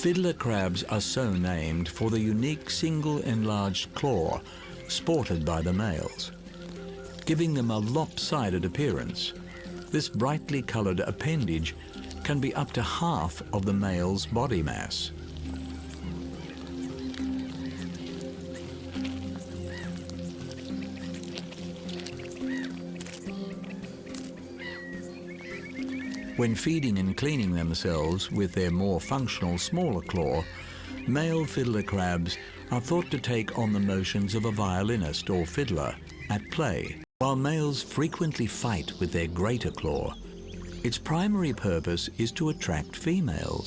Fiddler crabs are so named for the unique single enlarged claw sported by the males, giving them a lopsided appearance. This brightly colored appendage can be up to half of the male's body mass. When feeding and cleaning themselves with their more functional smaller claw, male fiddler crabs are thought to take on the motions of a violinist or fiddler at play. While males frequently fight with their greater claw, its primary purpose is to attract females.